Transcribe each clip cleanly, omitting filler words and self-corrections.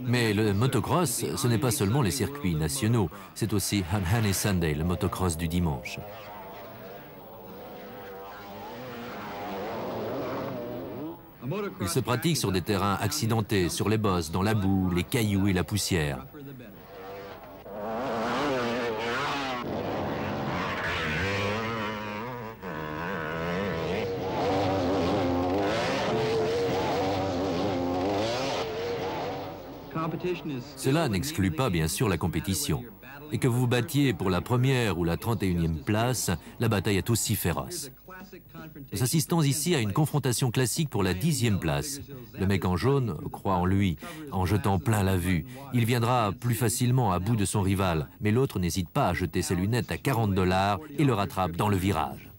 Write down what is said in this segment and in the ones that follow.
Mais le motocross, ce n'est pas seulement les circuits nationaux, c'est aussi Hanhane Sunday, le motocross du dimanche. Il se pratique sur des terrains accidentés, sur les bosses, dans la boue, les cailloux et la poussière. Cela n'exclut pas bien sûr la compétition. Et que vous vous battiez pour la première ou la 31e place, la bataille est aussi féroce. Nous assistons ici à une confrontation classique pour la 10e place. Le mec en jaune croit en lui, en jetant plein la vue. Il viendra plus facilement à bout de son rival, mais l'autre n'hésite pas à jeter ses lunettes à 40 $ et le rattrape dans le virage.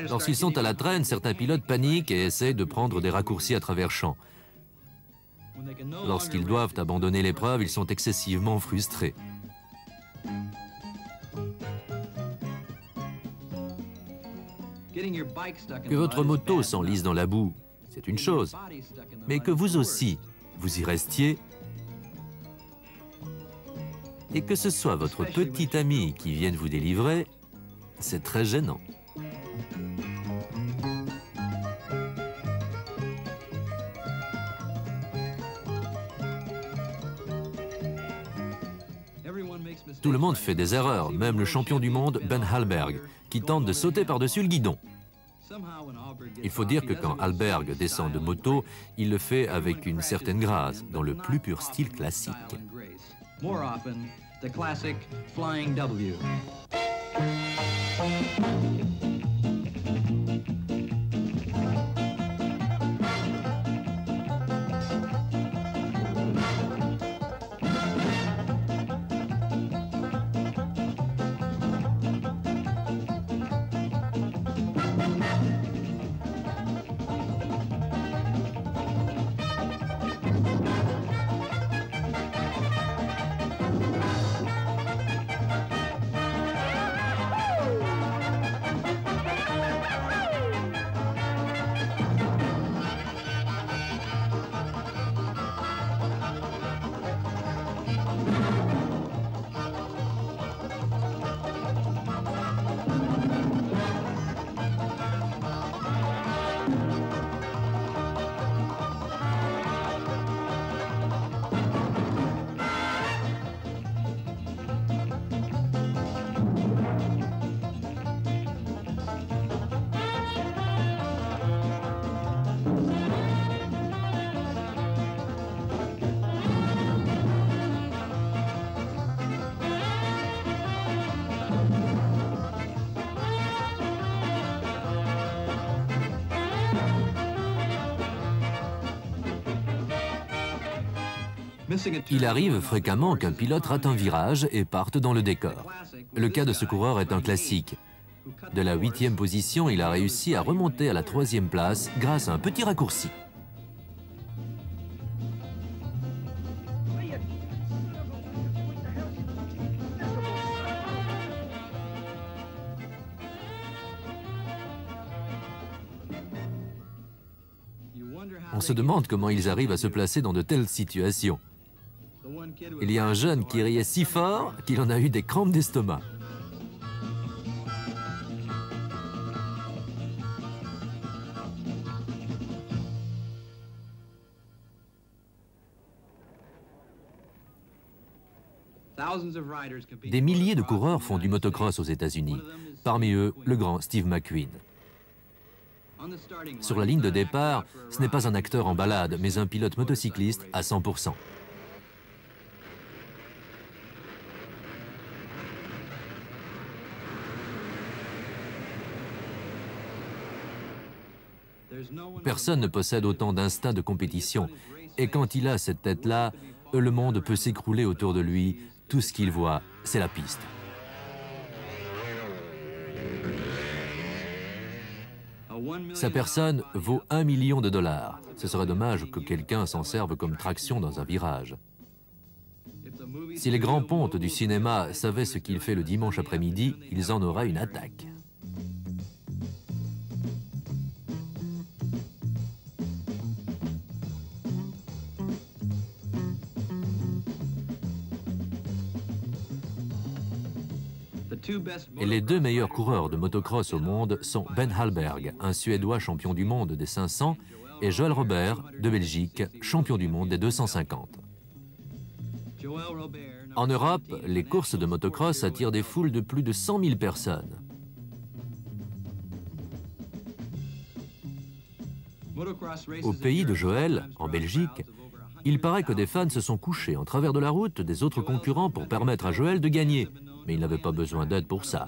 Lorsqu'ils sont à la traîne, certains pilotes paniquent et essaient de prendre des raccourcis à travers champs. Lorsqu'ils doivent abandonner l'épreuve, ils sont excessivement frustrés. Que votre moto s'enlise dans la boue, c'est une chose. Mais que vous aussi, vous y restiez, et que ce soit votre petit ami qui vienne vous délivrer, c'est très gênant. Tout le monde fait des erreurs, même le champion du monde Ben Hallberg, qui tente de sauter par-dessus le guidon. Il faut dire que quand Hallberg descend de moto, il le fait avec une certaine grâce, dans le plus pur style classique. Il arrive fréquemment qu'un pilote rate un virage et parte dans le décor. Le cas de ce coureur est un classique. De la 8e position, il a réussi à remonter à la 3e place grâce à un petit raccourci. On se demande comment ils arrivent à se placer dans de telles situations. Il y a un jeune qui riait si fort qu'il en a eu des crampes d'estomac. Des milliers de coureurs font du motocross aux États-Unis. Parmi eux, le grand Steve McQueen. Sur la ligne de départ, ce n'est pas un acteur en balade, mais un pilote motocycliste à 100%. Personne ne possède autant d'instinct de compétition. Et quand il a cette tête-là, le monde peut s'écrouler autour de lui. Tout ce qu'il voit, c'est la piste. Sa personne vaut $1 million. Ce serait dommage que quelqu'un s'en serve comme traction dans un virage. Si les grands pontes du cinéma savaient ce qu'il fait le dimanche après-midi, ils en auraient une attaque. Et les deux meilleurs coureurs de motocross au monde sont Ben Hallberg, un Suédois champion du monde des 500, et Joël Robert, de Belgique, champion du monde des 250. En Europe, les courses de motocross attirent des foules de plus de 100 000 personnes. Au pays de Joël, en Belgique, il paraît que des fans se sont couchés en travers de la route des autres concurrents pour permettre à Joël de gagner. Mais il n'avait pas besoin d'aide pour ça.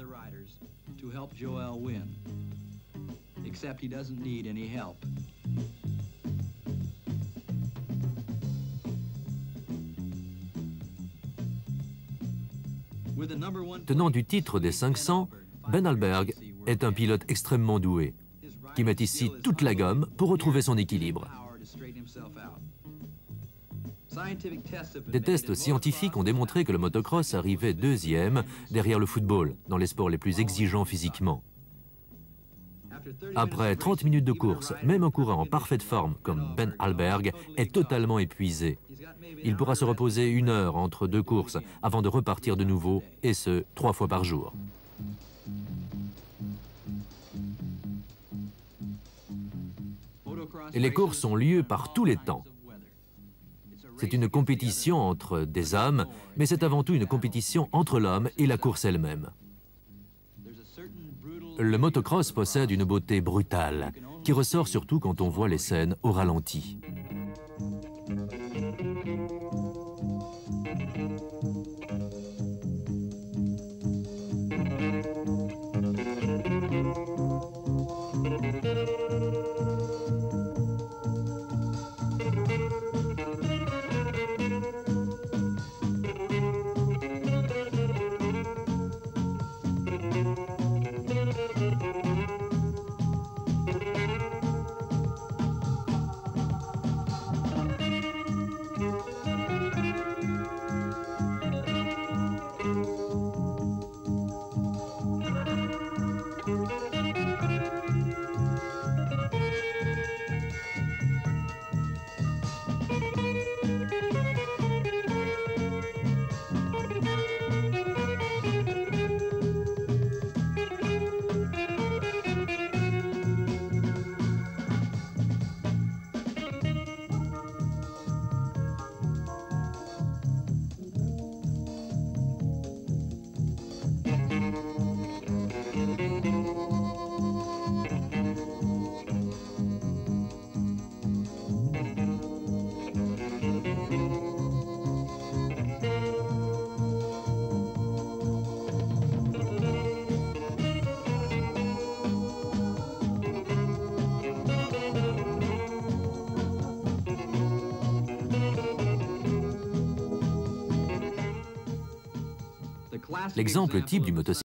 Tenant du titre des 500, Ben Hallberg est un pilote extrêmement doué, qui met ici toute la gomme pour retrouver son équilibre. Des tests scientifiques ont démontré que le motocross arrivait deuxième derrière le football, dans les sports les plus exigeants physiquement. Après 30 minutes de course, même un coureur en parfaite forme comme Ben Hallberg est totalement épuisé. Il pourra se reposer 1 heure entre 2 courses avant de repartir de nouveau, et ce, 3 fois par jour. Et les courses ont lieu par tous les temps. C'est une compétition entre des hommes, mais c'est avant tout une compétition entre l'homme et la course elle-même. Le motocross possède une beauté brutale, qui ressort surtout quand on voit les scènes au ralenti. L'exemple type du motocycliste